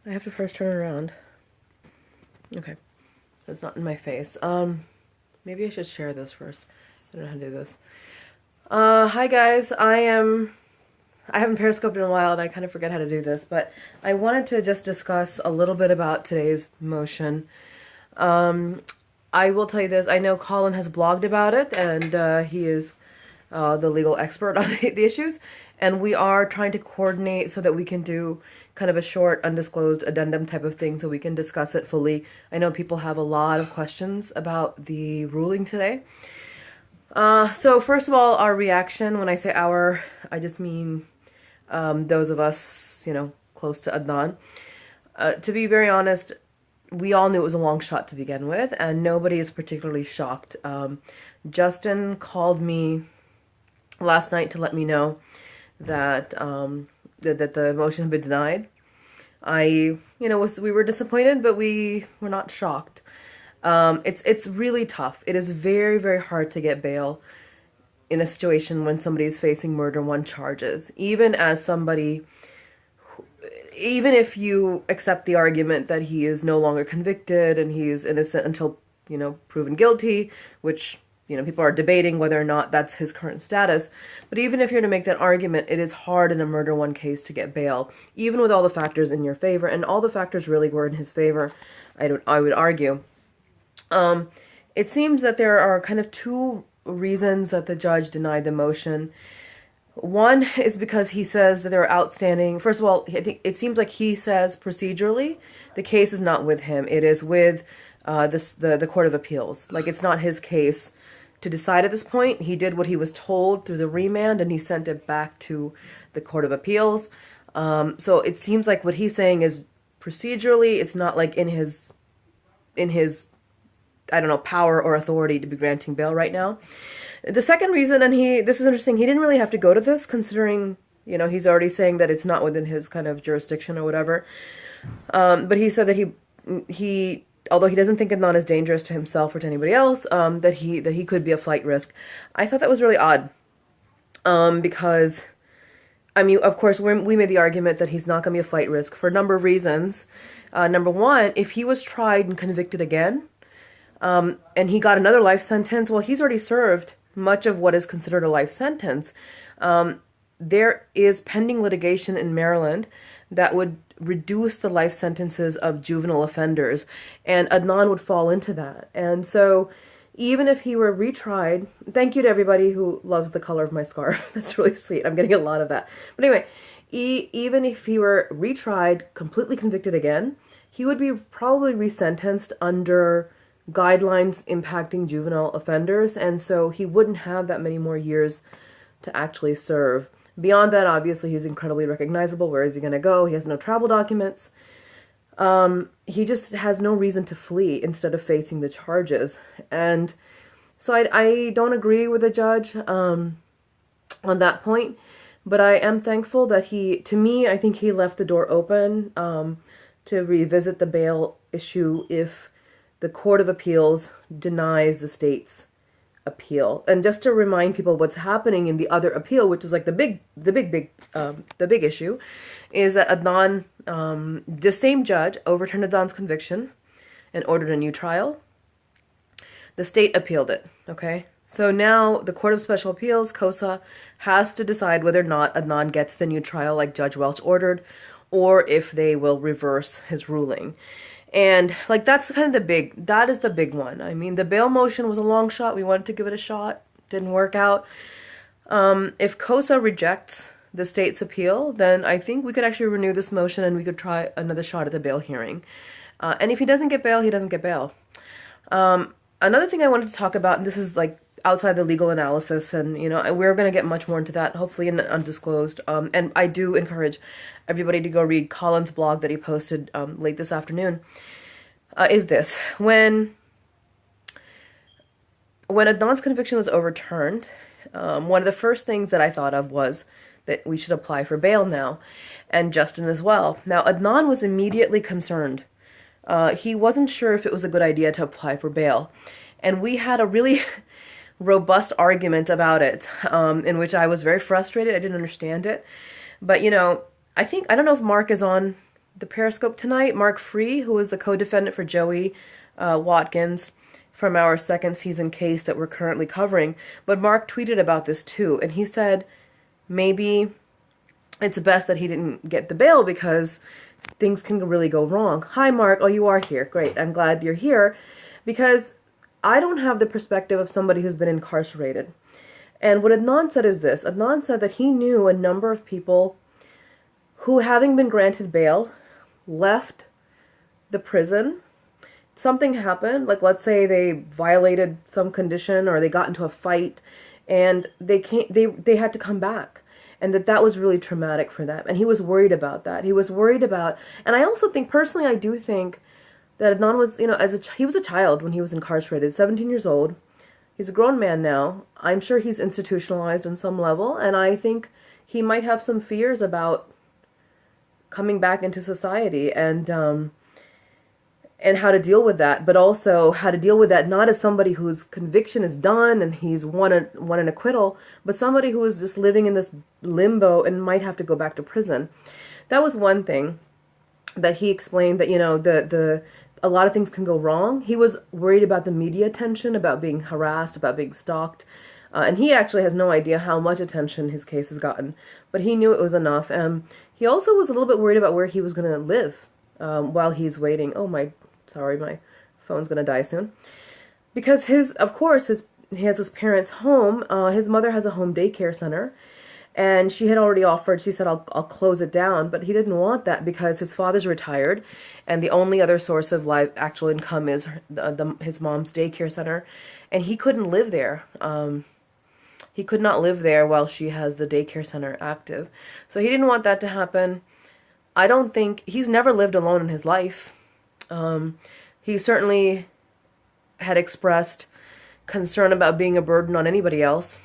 I have to first turn it around. Okay, so it's not in my face. Maybe I should share this first. I don't know how to do this. Hi guys. I haven't periscoped in a while and I kind of forget how to do this, but I wanted to just discuss a little bit about today's motion. Um, I will tell you this. I know Colin has blogged about it, and he is the legal expert on the issues. And we are trying to coordinate so that we can do kind of a short, undisclosed addendum type of thing so we can discuss it fully. I know people have a lot of questions about the ruling today. So first of all, our reaction, when I say our, I just mean those of us, close to Adnan. To be very honest, we all knew it was a long shot to begin with, and nobody is particularly shocked. Justin called me last night to let me know that that the motion had been denied. We were disappointed, but we were not shocked. It's really tough. It is very, very hard to get bail in a situation when somebody is facing murder one charges. Even if you accept the argument that he is no longer convicted and he is innocent until, proven guilty, which, people are debating whether or not that's his current status. But even if you're to make that argument, it is hard in a murder one case to get bail, even with all the factors in your favor, and all the factors really were in his favor, I would argue. It seems that there are kind of two reasons that the judge denied the motion. One is because he says that there are outstanding. First of all, I think it seems like he says procedurally the case is not with him. It is with the Court of Appeals. Like, it's not his case to decide at this point. He did what he was told through the remand, and he sent it back to the Court of Appeals. So it seems like what he's saying is procedurally, it's not like in his I don't know, power or authority to be granting bail right now. The second reason, and this is interesting, he didn't really have to go to this considering, he's already saying that it's not within his kind of jurisdiction or whatever. But he said that he although he doesn't think Adnan is dangerous to himself or to anybody else, that he could be a flight risk. I thought that was really odd. Because, I mean, of course, we made the argument that he's not going to be a flight risk for a number of reasons. Number one, if he was tried and convicted again, and he got another life sentence, well, he's already served much of what is considered a life sentence. There is pending litigation in Maryland that would reduce the life sentences of juvenile offenders, and Adnan would fall into that. And so even if he were retried, thank you to everybody who loves the color of my scarf. That's really sweet. I'm getting a lot of that. But anyway, even if he were retried, completely convicted again, he would be probably resentenced under guidelines impacting juvenile offenders, and so he wouldn't have that many more years to actually serve. Beyond that, obviously, he's incredibly recognizable. Where is he going to go? He has no travel documents. He just has no reason to flee instead of facing the charges. And so I don't agree with the judge on that point, but I am thankful that to me, I think he left the door open to revisit the bail issue if the Court of Appeals denies the state's appeal. And just to remind people what's happening in the other appeal, which is like the big issue, is that Adnan, the same judge overturned Adnan's conviction and ordered a new trial. The state appealed it, okay? So now the Court of Special Appeals, COSA, has to decide whether or not Adnan gets the new trial like Judge Welch ordered, or if they will reverse his ruling. And like that's kind of that is the big one. I mean, the bail motion was a long shot. We wanted to give it a shot. Didn't work out. If COSA rejects the state's appeal, then I think we could actually renew this motion and we could try another shot at the bail hearing. And if he doesn't get bail, he doesn't get bail. Another thing I wanted to talk about, and this is like outside the legal analysis, and we're going to get much more into that, hopefully in undisclosed. And I do encourage everybody to go read Colin's blog that he posted late this afternoon. Is this when Adnan's conviction was overturned? One of the first things that I thought of was that we should apply for bail now, and Justin as well. Now, Adnan was immediately concerned. He wasn't sure if it was a good idea to apply for bail, and we had a really robust argument about it, in which I was very frustrated. I didn't understand it. But, I don't know if Mark is on the Periscope tonight. Mark Free, who was the co-defendant for Joey Watkins from our second season case that we're currently covering. But Mark tweeted about this too, and he said maybe it's best that he didn't get the bail because things can really go wrong. Hi, Mark. Oh, you are here. Great. I'm glad you're here because I don't have the perspective of somebody who's been incarcerated. And what Adnan said is this. Adnan said that he knew a number of people who, having been granted bail, left the prison. Something happened, like let's say they violated some condition or they got into a fight and they had to come back. And that was really traumatic for them. And he was worried about that. He was worried about, and I also think, personally, I do think that Adnan was, he was a child when he was incarcerated, 17 years old. He's a grown man now. I'm sure he's institutionalized on some level. And I think he might have some fears about coming back into society and how to deal with that, but also how to deal with that not as somebody whose conviction is done and he's won an acquittal, but somebody who is just living in this limbo and might have to go back to prison. That was one thing that he explained, that a lot of things can go wrong. He was worried about the media attention, about being harassed, about being stalked, and he actually has no idea how much attention his case has gotten, but he knew it was enough. He also was a little bit worried about where he was going to live while he's waiting. Oh my. Sorry, my phone's gonna die soon. Because he has his parents' home. His mother has a home daycare center, and she had already offered. She said, "I'll close it down," but he didn't want that because his father's retired, and the only other source of actual income is his mom's daycare center, and he couldn't live there. He could not live there while she has the daycare center active, so he didn't want that to happen. I don't think he's never lived alone in his life. He certainly had expressed concern about being a burden on anybody else.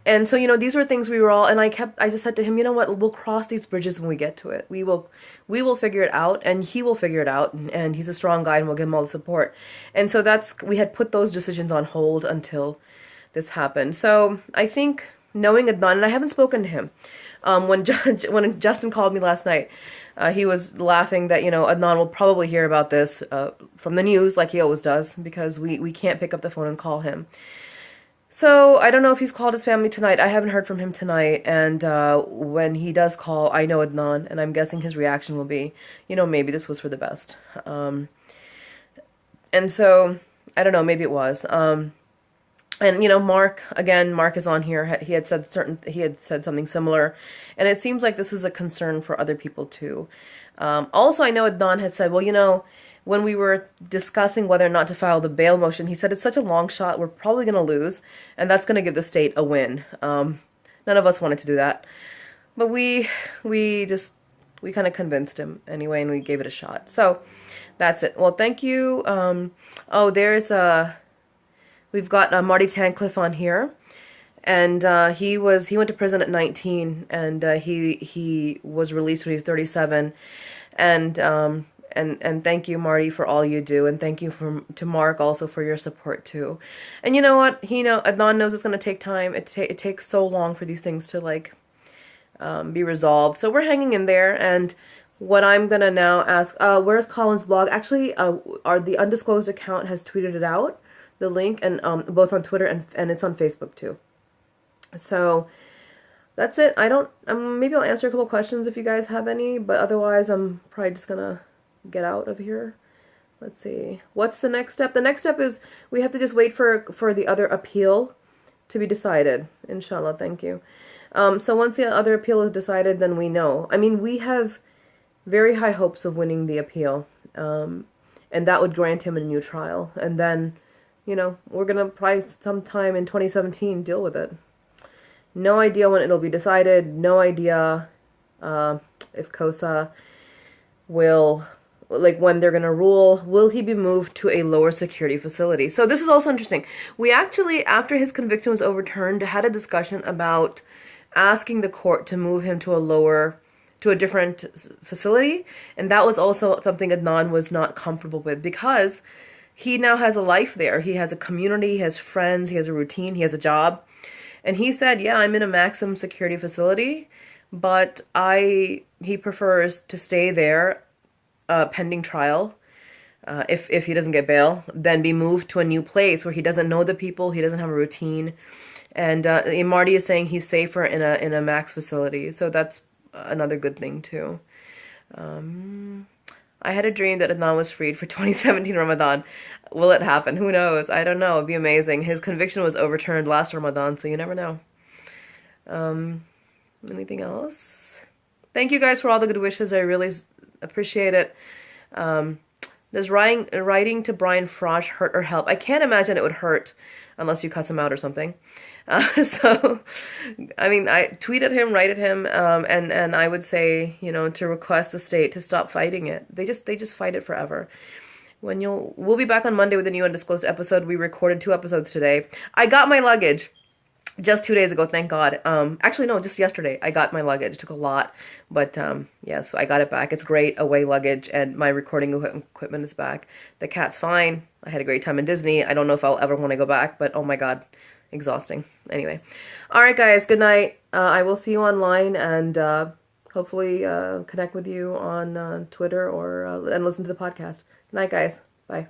And so, these were things we were all, and I just said to him, you know what, we'll cross these bridges when we get to it. We will figure it out, and he will figure it out, and he's a strong guy, and we'll give him all the support. And so we had put those decisions on hold until this happened. So I think knowing Adnan, and I haven't spoken to him, when Justin called me last night, he was laughing that, Adnan will probably hear about this from the news like he always does, because we can't pick up the phone and call him. So I don't know if he's called his family tonight. I haven't heard from him tonight, and when he does call, I know Adnan, and I'm guessing his reaction will be, maybe this was for the best. And so, I don't know, maybe it was. And Mark is on here. He had said something similar, and it seems like this is a concern for other people too. Also, I know Adnan had said, well, when we were discussing whether or not to file the bail motion, he said it's such a long shot, we're probably going to lose, and that's going to give the state a win. None of us wanted to do that, but we kind of convinced him anyway, and we gave it a shot. So that's it. Well, thank you. We've got Marty Tancliffe on here, and he went to prison at 19, and he was released when he was 37, and thank you, Marty, for all you do, and thank you to Mark also for your support too. And you know what? Adnan knows it's going to take time. It takes so long for these things to be resolved. So we're hanging in there, and what I'm gonna now ask, where's Colin's blog? Actually, the undisclosed account has tweeted it out, the link, and both on Twitter and it's on Facebook too. So that's it. maybe I'll answer a couple questions if you guys have any, but otherwise I'm probably just gonna get out of here. Let's see. What's the next step? The next step is we have to just wait for the other appeal to be decided. Inshallah. Thank you. So once the other appeal is decided, then we know. I mean, we have very high hopes of winning the appeal, and that would grant him a new trial, and then we're gonna probably sometime in 2017 deal with it. No idea when it'll be decided. No idea if COSA will, when they're gonna rule. Will he be moved to a lower security facility? So this is also interesting. We actually, after his conviction was overturned, had a discussion about asking the court to move him to a different facility, and that was also something Adnan was not comfortable with, because he now has a life there. He has a community, he has friends, he has a routine, he has a job. And he said, yeah, I'm in a maximum security facility, but I he prefers to stay there pending trial. If he doesn't get bail, then be moved to a new place where he doesn't know the people, he doesn't have a routine, and Marty is saying he's safer in a max facility, so that's another good thing too. I had a dream that Adnan was freed for 2017 Ramadan. Will it happen? Who knows? I don't know. It'd be amazing. His conviction was overturned last Ramadan, so you never know. Anything else? Thank you guys for all the good wishes. I really appreciate it. Does writing to Brian Frosh hurt or help? I can't imagine it would hurt unless you cuss him out or something. So, I mean, I tweet at him, write at him, and I would say, to request the state to stop fighting it. They just fight it forever. We'll be back on Monday with a new undisclosed episode. We recorded 2 episodes today. I got my luggage just 2 days ago, thank God. Actually, no, just yesterday. I got my luggage. It took a lot, but yeah, so I got it back. It's great, away luggage, and my recording equipment is back. The cat's fine. I had a great time in Disney. I don't know if I'll ever want to go back, but oh my God, exhausting. Anyway, all right, guys, good night. I will see you online, and hopefully connect with you on Twitter and listen to the podcast. Good night, guys. Bye.